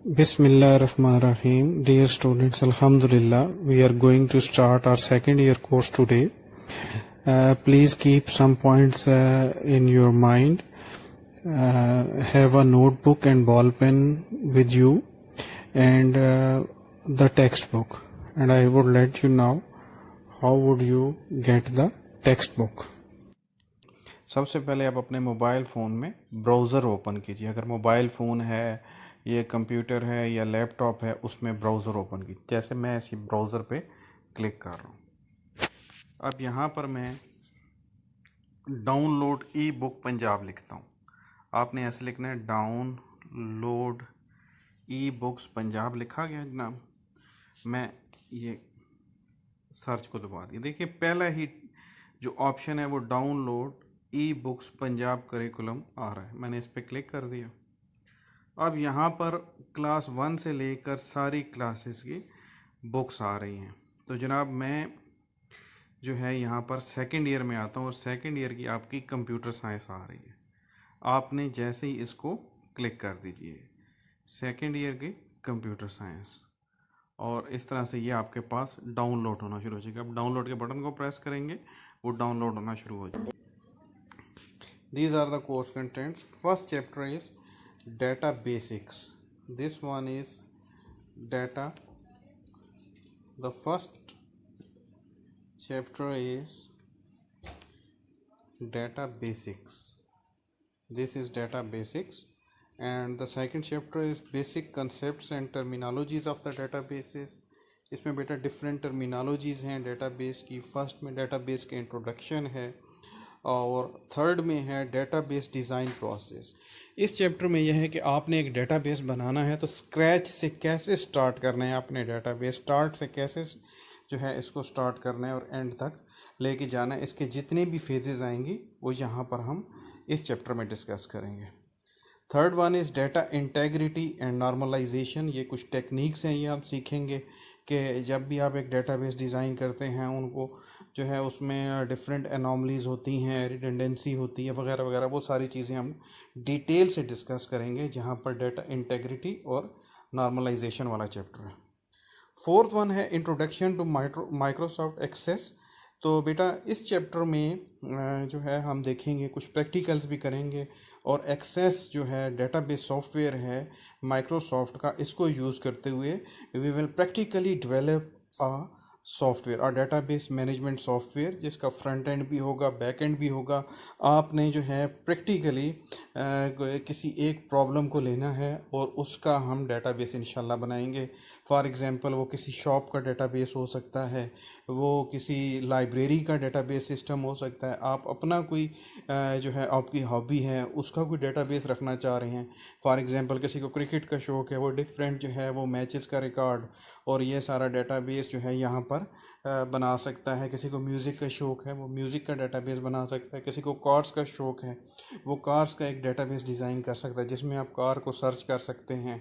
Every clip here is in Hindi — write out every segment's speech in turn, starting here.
Bismillahirrahmanirrahim. Dear students, Alhamdulillah, we are going to start our second year course today. Please keep some points in your mind. Have a notebook and ball pen with you and the textbook. And I would let you know how would you get the textbook. सबसे पहले आप अपने मोबाइल फ़ोन में ब्राउज़र ओपन कीजिए। अगर मोबाइल फ़ोन है, ये कंप्यूटर है या लैपटॉप है, उसमें ब्राउज़र ओपन कीजिए। जैसे मैं इसी ब्राउज़र पे क्लिक कर रहा हूँ। अब यहाँ पर मैं डाउनलोड ई बुक पंजाब लिखता हूँ। आपने ऐसे लिखना है, डाउनलोड ई बुक्स पंजाब। लिखा गया जनाब। मैं ये सर्च को दबा दिया। देखिए पहला ही जो ऑप्शन है वो download e books Punjab curriculum आ रहा है। मैंने इस पर क्लिक कर दिया। अब यहाँ पर क्लास 1 से लेकर सारी क्लासेस की बुक्स आ रही हैं। तो जनाब मैं जो है यहाँ पर सेकंड ईयर में आता हूँ और सेकंड ईयर की आपकी कंप्यूटर साइंस आ रही है। आपने जैसे ही इसको क्लिक कर दीजिए, सेकंड ईयर की कंप्यूटर साइंस, और इस तरह से ये आपके पास डाउनलोड होना शुरू हो जाएगा। अब डाउनलोड के बटन को प्रेस करेंगे, वो डाउनलोड होना शुरू हो जाएगा। These are the course contents. First chapter is data basics. This one is data. The first chapter is data basics. This is data basics, and the second chapter is basic concepts and terminologies of the databases. इसमें बेटा डिफरेंट टर्मिनोलॉजीज़ हैं डेटाबेस की। फर्स्ट में डेटाबेस के इंट्रोडक्शन है और थर्ड में है डेटाबेस डिज़ाइन प्रोसेस। इस चैप्टर में यह है कि आपने एक डेटाबेस बनाना है तो स्क्रैच से कैसे स्टार्ट करना है, अपने डेटाबेस स्टार्ट से कैसे जो है इसको स्टार्ट करना है और एंड तक लेके जाना है। इसके जितने भी फेजेस आएंगी वो यहाँ पर हम इस चैप्टर में डिस्कस करेंगे। Third one is data integrity and normalization. ये कुछ टेक्निक्स हैं, ये आप सीखेंगे कि जब भी आप एक डेटाबेस डिज़ाइन करते हैं उनको जो है उसमें डिफरेंट एनॉमलीज होती हैं, रिडंडेंसी होती है वगैरह वगैरह, वो सारी चीज़ें हम डिटेल से डिस्कस करेंगे जहाँ पर डेटा इंटेग्रिटी और नॉर्मलाइजेशन वाला चैप्टर है। फोर्थ वन है इंट्रोडक्शन टू माइक्रोसॉफ्ट एक्सेस। तो बेटा इस चैप्टर में जो है हम देखेंगे, कुछ प्रैक्टिकल्स भी करेंगे और एक्सेस जो है डेटाबेस सॉफ्टवेयर है माइक्रोसॉफ्ट का, इसको यूज़ करते हुए we will practically develop a software और डेटाबेस मैनेजमेंट सॉफ्टवेयर, जिसका फ्रंट एंड भी होगा, बैक एंड भी होगा। आपने जो है प्रैक्टिकली किसी एक प्रॉब्लम को लेना है और उसका हम डेटाबेस इंशाल्लाह बनाएंगे। फॉर एग्ज़ाम्पल वो किसी शॉप का डेटाबेस हो सकता है, वो किसी लाइब्रेरी का डेटाबेस सिस्टम हो सकता है, आप अपना कोई जो है आपकी हॉबी है उसका कोई डेटाबेस रखना चाह रहे हैं। फॉर एग्ज़ाम्पल किसी को क्रिकेट का शौक़ है, वो डिफरेंट जो है वो मैचेस का रिकॉर्ड और ये सारा डेटाबेस जो है यहाँ पर बना सकता है। किसी को म्यूज़िक का शौक़ है, वो म्यूज़िक का डेटाबेस बना सकता है। किसी को कार्स का शौक़ है, वो कार्स का एक डेटाबेस डिज़ाइन कर सकता है जिसमें आप कार को सर्च कर सकते हैं।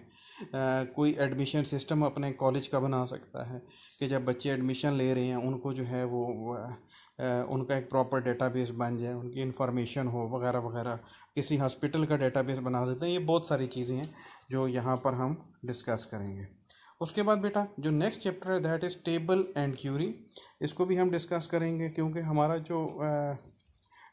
कोई एडमिशन सिस्टम अपने कॉलेज का बना सकता है कि जब बच्चे एडमिशन ले रहे हैं उनको जो है वो उनका एक प्रॉपर डेटाबेस बन जाए, उनकी इन्फॉर्मेशन हो वगैरह वगैरह। किसी हॉस्पिटल का डेटाबेस बना सकते हैं। ये बहुत सारी चीज़ें हैं जो यहाँ पर हम डिस्कस करेंगे। उसके बाद बेटा जो नेक्स्ट चैप्टर है that is table and query. इसको भी हम डिस्कस करेंगे क्योंकि हमारा जो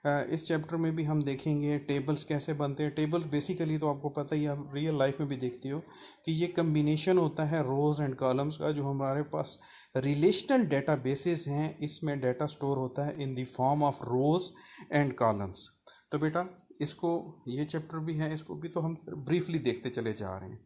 इस चैप्टर में भी हम देखेंगे टेबल्स कैसे बनते हैं। टेबल्स बेसिकली तो आपको पता ही, आप रियल लाइफ में भी देखते हो कि ये कम्बिनेशन होता है रोज़ एंड कॉलम्स का। जो हमारे पास रिलेशनल डेटाबेसेस हैं, इसमें डेटा स्टोर होता है in the form of rows and columns. तो बेटा इसको, ये चैप्टर भी है, इसको भी तो हम ब्रीफली देखते चले जा रहे हैं।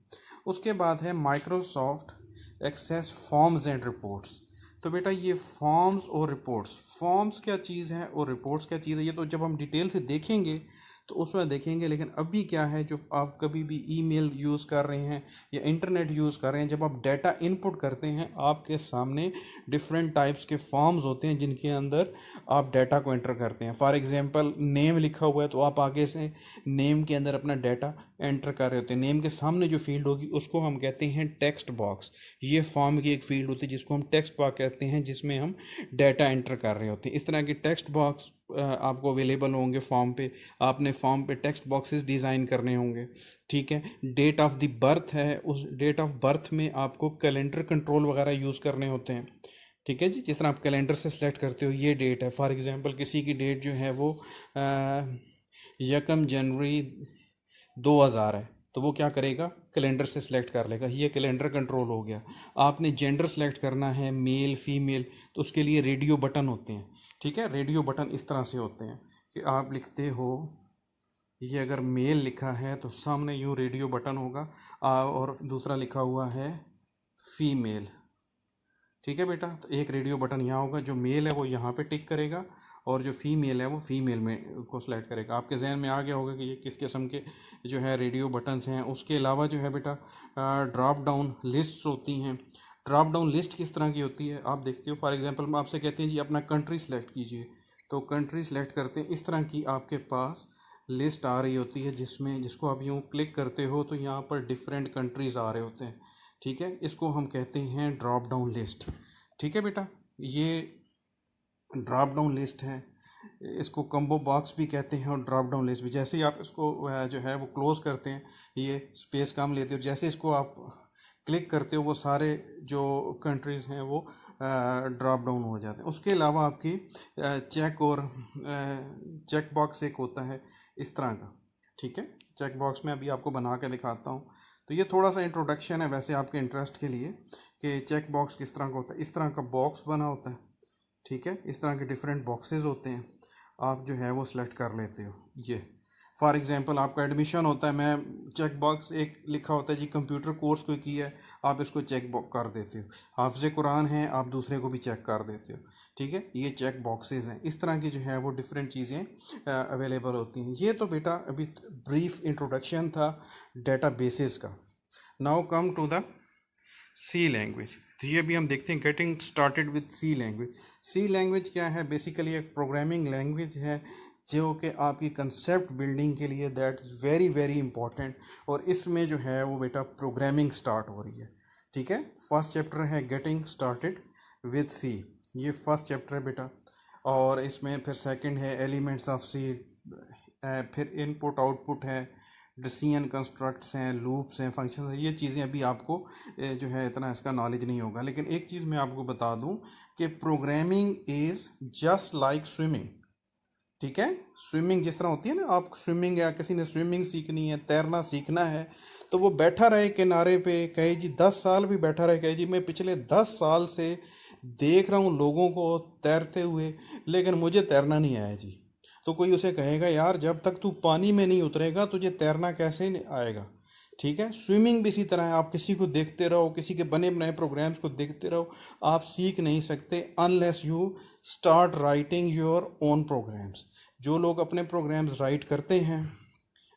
उसके बाद है Microsoft Access forms and reports. तो बेटा ये फॉर्म्स और रिपोर्ट्स, फॉर्म्स क्या चीज़ है और रिपोर्ट्स क्या चीज़ है, ये तो जब हम डिटेल से देखेंगे तो उसमें देखेंगे। लेकिन अभी क्या है, जो आप कभी भी ईमेल यूज़ कर रहे हैं या इंटरनेट यूज़ कर रहे हैं, जब आप डाटा इनपुट करते हैं आपके सामने डिफरेंट टाइप्स के फॉर्म्स होते हैं जिनके अंदर आप डाटा को एंटर करते हैं। फॉर एग्जांपल नेम लिखा हुआ है तो आप आगे से नेम के अंदर अपना डाटा एंटर कर रहे होते हैं। नेम के सामने जो फील्ड होगी उसको हम कहते हैं टेक्स्ट बॉक्स। ये फॉर्म की एक फील्ड होती है जिसको हम टेक्स्ट बॉक्स कहते हैं, जिसमें हम डाटा एंटर कर रहे होते हैं। इस तरह के टेक्स्ट बॉक्स आपको अवेलेबल होंगे फॉर्म पे। आपने फॉर्म पे टेक्स्ट बॉक्सेस डिज़ाइन करने होंगे, ठीक है। डेट ऑफ द बर्थ है, उस डेट ऑफ बर्थ में आपको कैलेंडर कंट्रोल वगैरह यूज़ करने होते हैं, ठीक है जी। जिस तरह आप कैलेंडर से सिलेक्ट करते हो ये डेट है, फॉर एग्जांपल किसी की डेट जो है वो 1 जनवरी 2000 है, तो वो क्या करेगा, कैलेंडर से सिलेक्ट कर लेगा, ये कैलेंडर कंट्रोल हो गया। आपने जेंडर सेलेक्ट करना है, मेल फीमेल, तो उसके लिए रेडियो बटन होते हैं, ठीक है। रेडियो बटन इस तरह से होते हैं कि आप लिखते हो, ये अगर मेल लिखा है तो सामने यूँ रेडियो बटन होगा, और दूसरा लिखा हुआ है फीमेल, ठीक है बेटा। तो एक रेडियो बटन यहाँ होगा, जो मेल है वो यहाँ पे टिक करेगा और जो फीमेल है वो फीमेल में को सिलेक्ट करेगा। आपके जहन में आ गया होगा कि ये किस किस्म के जो है रेडियो बटन्स हैं। उसके अलावा जो है बेटा ड्रॉप डाउन लिस्ट होती हैं। ड्रॉप डाउन लिस्ट किस तरह की होती है आप देखते हो, फॉर एग्जांपल हम आपसे कहते हैं जी अपना कंट्री सेलेक्ट कीजिए, तो कंट्री सेलेक्ट करते हैं, इस तरह की आपके पास लिस्ट आ रही होती है, जिसमें जिसको आप यूँ क्लिक करते हो तो यहाँ पर डिफरेंट कंट्रीज़ आ रहे होते हैं, ठीक है। इसको हम कहते हैं ड्रॉप डाउन लिस्ट, ठीक है बेटा। ये ड्रॉप डाउन लिस्ट है, इसको कम्बो बॉक्स भी कहते हैं और ड्रॉप डाउन लिस्ट भी। जैसे ही आप इसको जो है वो क्लोज़ करते हैं, ये स्पेस कम लेते हो, जैसे इसको आप क्लिक करते हो वो सारे जो कंट्रीज़ हैं वो ड्रॉप डाउन हो जाते हैं। उसके अलावा आपकी चेक और चेक बॉक्स एक होता है इस तरह का, ठीक है। चेक बॉक्स में अभी आपको बना के दिखाता हूँ। तो ये थोड़ा सा इंट्रोडक्शन है वैसे आपके इंटरेस्ट के लिए कि चेक बॉक्स किस तरह का होता है। इस तरह का बॉक्स बना होता है, ठीक है। इस तरह के डिफरेंट बॉक्सेस होते हैं, आप जो है वो सिलेक्ट कर लेते हो। ये फॉर एग्जांपल आपका एडमिशन होता है, मैं चेक बॉक्स एक लिखा होता है जी कंप्यूटर कोर्स कोई किया है, आप इसको चेक कर देते हो। हाफ़िज़ कुरान है, आप दूसरे को भी चेक कर देते हो, ठीक है। ये चेक बॉक्सेस हैं। इस तरह की जो है वो डिफरेंट चीज़ें अवेलेबल होती हैं। ये तो बेटा अभी ब्रीफ इंट्रोडक्शन था डेटाबेसेस का। Now come to the C language. तो ये अभी हम देखते हैं getting started with C language. C language क्या है, बेसिकली एक प्रोग्रामिंग लैंग्वेज है जो कि आपकी कंसेप्ट बिल्डिंग के लिए that is very very important, और इसमें जो है वो बेटा प्रोग्रामिंग स्टार्ट हो रही है, ठीक है। फर्स्ट चैप्टर है गेटिंग स्टार्टेड विद सी, ये फर्स्ट चैप्टर है बेटा। और इसमें फिर सेकंड है एलिमेंट्स ऑफ सी, फिर इनपुट आउटपुट है, डिसीजन कंस्ट्रक्ट्स हैं, लूप्स हैं, फंक्शंस हैं। ये चीज़ें अभी आपको जो है इतना इसका नॉलेज नहीं होगा, लेकिन एक चीज़ मैं आपको बता दूं कि programming is just like swimming, ठीक है। स्विमिंग जिस तरह होती है ना, आप स्विमिंग या किसी ने स्विमिंग सीखनी है, तैरना सीखना है, तो वो बैठा रहे किनारे पे, कहे जी 10 साल भी बैठा रहे, कहे जी मैं पिछले 10 साल से देख रहा हूँ लोगों को तैरते हुए, लेकिन मुझे तैरना नहीं आया जी। तो कोई उसे कहेगा यार जब तक तू पानी में नहीं उतरेगा तुझे तैरना कैसे आएगा, ठीक है। स्विमिंग भी इसी तरह है, आप किसी को देखते रहो, किसी के बने बनाए प्रोग्राम्स को देखते रहो, आप सीख नहीं सकते unless you start writing your own programs. जो लोग अपने प्रोग्राम्स राइट करते हैं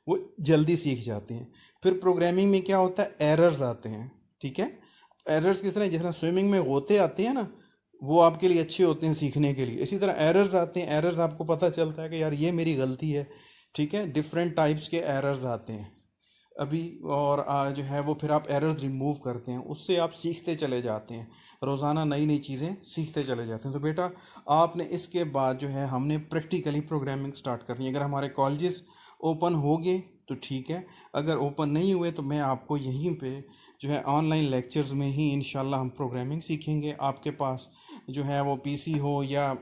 वो जल्दी सीख जाते हैं। फिर प्रोग्रामिंग में क्या होता है, एरर्स आते हैं, ठीक है। एरर्स किस तरह, जिस तरह स्विमिंग में गोते आते हैं ना, वो आपके लिए अच्छे होते हैं सीखने के लिए, इसी तरह एरर्स आते हैं। एरर्स आपको पता चलता है कि यार ये मेरी गलती है, ठीक है। डिफरेंट टाइप्स के एरर्स आते हैं अभी, और जो है वो फिर आप एरर्स रिमूव करते हैं, उससे आप सीखते चले जाते हैं, रोज़ाना नई नई चीज़ें सीखते चले जाते हैं। तो बेटा आपने इसके बाद जो है हमने प्रैक्टिकली प्रोग्रामिंग स्टार्ट करनी है। अगर हमारे कॉलेजेस ओपन हो गए तो ठीक है, अगर ओपन नहीं हुए तो मैं आपको यहीं पे जो है ऑनलाइन लेक्चर्स में ही इंशाल्लाह हम प्रोग्रामिंग सीखेंगे। आपके पास जो है वो पीसी हो या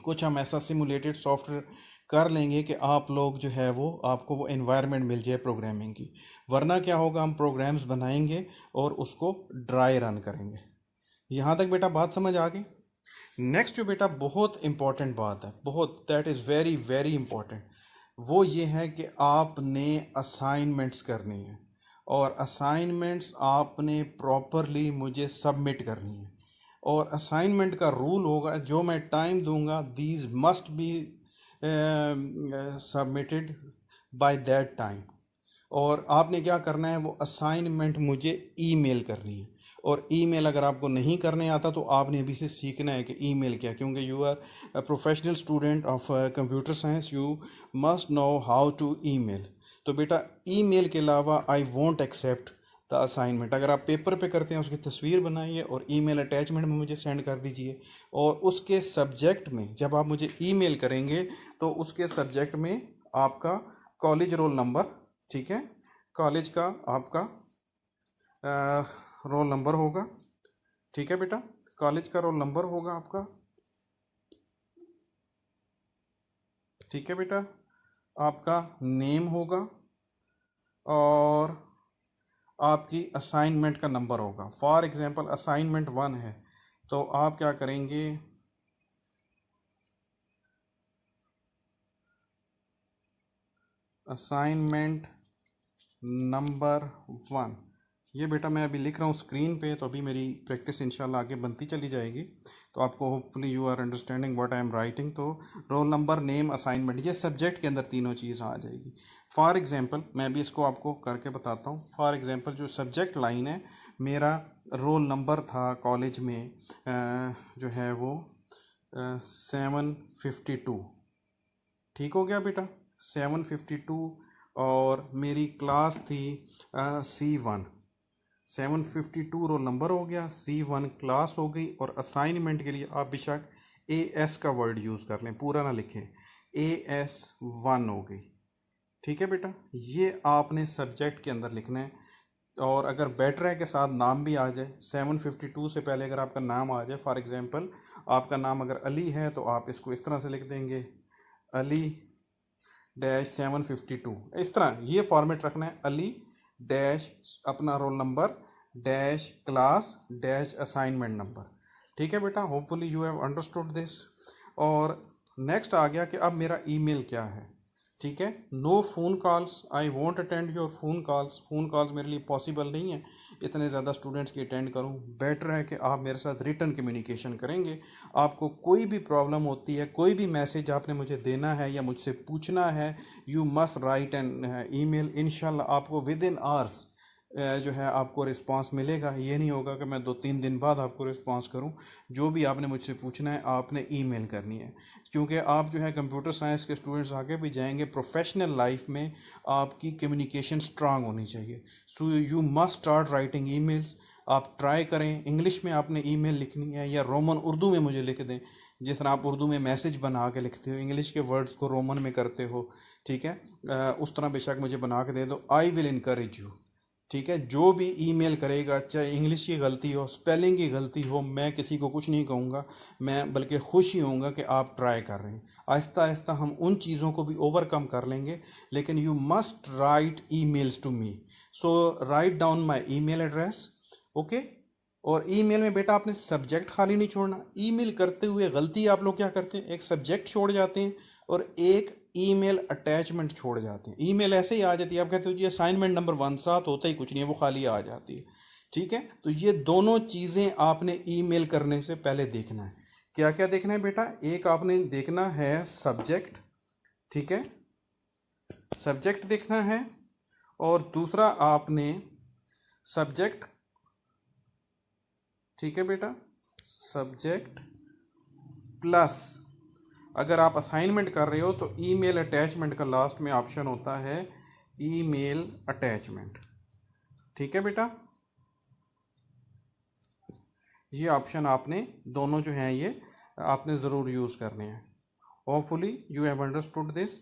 कुछ हम ऐसा सिमुलेटेड सॉफ्टवेयर कर लेंगे कि आप लोग जो है वो आपको वो एनवायरनमेंट मिल जाए प्रोग्रामिंग की। वरना क्या होगा, हम प्रोग्राम्स बनाएंगे और उसको ड्राई रन करेंगे। यहाँ तक बेटा बात समझ आ गई। नेक्स्ट जो बेटा बहुत इंपॉर्टेंट बात है, बहुत, that is very very important, वो ये है कि आपने असाइनमेंट्स करनी है, और असाइनमेंट्स आपने प्रॉपरली मुझे सबमिट करनी है। और असाइनमेंट का रूल होगा, जो मैं टाइम दूंगा these must be submitted by that time. और आपने क्या करना है, वो असाइनमेंट मुझे ईमेल करनी है। और ईमेल अगर आपको नहीं करने आता तो आपने अभी से सीखना है कि ईमेल क्या, क्योंकि you are a professional student of computer science, you must know how to email, तो बेटा ईमेल के अलावा I won't accept the assignment. अगर आप पेपर पे करते हैं उसकी तस्वीर बनाइए और ईमेल अटैचमेंट में मुझे सेंड कर दीजिए, और उसके सब्जेक्ट में जब आप मुझे ईमेल करेंगे तो उसके सब्जेक्ट में आपका कॉलेज रोल नंबर, ठीक है, कॉलेज का आपका रोल नंबर होगा, ठीक है बेटा, कॉलेज का रोल नंबर होगा आपका, ठीक है बेटा, आपका नेम होगा और आपकी असाइनमेंट का नंबर होगा। फॉर एग्जांपल असाइनमेंट 1 है तो आप क्या करेंगे, असाइनमेंट नंबर 1, ये बेटा मैं अभी लिख रहा हूँ स्क्रीन पे, तो अभी मेरी प्रैक्टिस इंशाल्लाह आगे बनती चली जाएगी, तो आपको hopefully you are understanding what I am writing. तो रोल नंबर, नेम, असाइनमेंट, ये सब्जेक्ट के अंदर तीनों चीज़ आ जाएगी। फॉर एग्जांपल मैं भी इसको आपको करके बताता हूँ। फॉर एग्जांपल जो सब्जेक्ट लाइन है, मेरा रोल नंबर था कॉलेज में जो है वो 752, ठीक हो गया बेटा, 752, और मेरी क्लास थी C1, 752 रोल नंबर हो गया, C1 क्लास हो गई, और असाइनमेंट के लिए आप बेशक AS का वर्ड यूज़ कर लें, पूरा ना लिखें, AS1 हो गई, ठीक है बेटा। ये आपने सब्जेक्ट के अंदर लिखना है, और अगर बेटर है के साथ नाम भी आ जाए, 752 से पहले अगर आपका नाम आ जाए, फॉर एग्जांपल आपका नाम अगर अली है तो आप इसको इस तरह से लिख देंगे, अली डैश 752, इस तरह ये फॉर्मेट रखना है, अली डैश अपना roll number dash class dash assignment number, ठीक है बेटा। Hopefully you have understood this. और नेक्स्ट आ गया कि अब मेरा ईमेल क्या है, ठीक है। No phone calls, I won't attend your phone calls, phone calls मेरे लिए पॉसिबल नहीं है इतने ज़्यादा स्टूडेंट्स की अटेंड करूं। बेटर है कि आप मेरे साथ रिटर्न कम्युनिकेशन करेंगे। आपको कोई भी प्रॉब्लम होती है, कोई भी मैसेज आपने मुझे देना है या मुझसे पूछना है, you must write an email. इंशाल्लाह आपको विद इन आवर्स जो है आपको रिस्पांस मिलेगा। ये नहीं होगा कि मैं 2-3 दिन बाद आपको रिस्पांस करूं। जो भी आपने मुझसे पूछना है आपने ईमेल करनी है, क्योंकि आप जो है कंप्यूटर साइंस के स्टूडेंट्स आगे भी जाएंगे, प्रोफेशनल लाइफ में आपकी कम्युनिकेशन स्ट्रांग होनी चाहिए। So you must start writing emails. आप ट्राई करें, इंग्लिश में आपने ईमेल लिखनी है या रोमन उर्दू में मुझे लिख दें, जिस तरह आप उर्दू में मैसेज बना के लिखते हो, इंग्लिश के वर्ड्स को रोमन में करते हो, ठीक है, उस तरह बेशक मुझे बना के दे दो। आई विल इनकरेज यू, ठीक है। जो भी ईमेल करेगा, चाहे इंग्लिश की गलती हो, स्पेलिंग की गलती हो, मैं किसी को कुछ नहीं कहूँगा, मैं बल्कि खुश ही होऊंगा कि आप ट्राई कर रहे हैं। आहिस्ता आहिस्ता हम उन चीज़ों को भी ओवरकम कर लेंगे, लेकिन you must write emails to me. So write down my email address, okay. और ईमेल में बेटा आपने सब्जेक्ट खाली नहीं छोड़ना। ईमेल करते हुए गलती आप लोग क्या करते हैं, एक सब्जेक्ट छोड़ जाते हैं और एक ईमेल अटैचमेंट छोड़ जाते हैं। ईमेल ऐसे ही आ जाती है, आप कहते हो जी असाइनमेंट नंबर 1 साथ होता ही कुछ नहीं है, वो खाली आ जाती है, ठीक है। तो ये दोनों चीज़ें आपने ईमेल करने से पहले देखना है। क्या क्या देखना है बेटा, एक आपने देखना है सब्जेक्ट, ठीक है, सब्जेक्ट देखना है, और दूसरा आपने सब्जेक्ट, ठीक है बेटा, सब्जेक्ट प्लस अगर आप असाइनमेंट कर रहे हो तो ईमेल अटैचमेंट का लास्ट में ऑप्शन होता है ईमेल अटैचमेंट, ठीक है बेटा। ये ऑप्शन आपने दोनों जो हैं ये आपने ज़रूर यूज़ करने हैं। Hopefully you have understood this.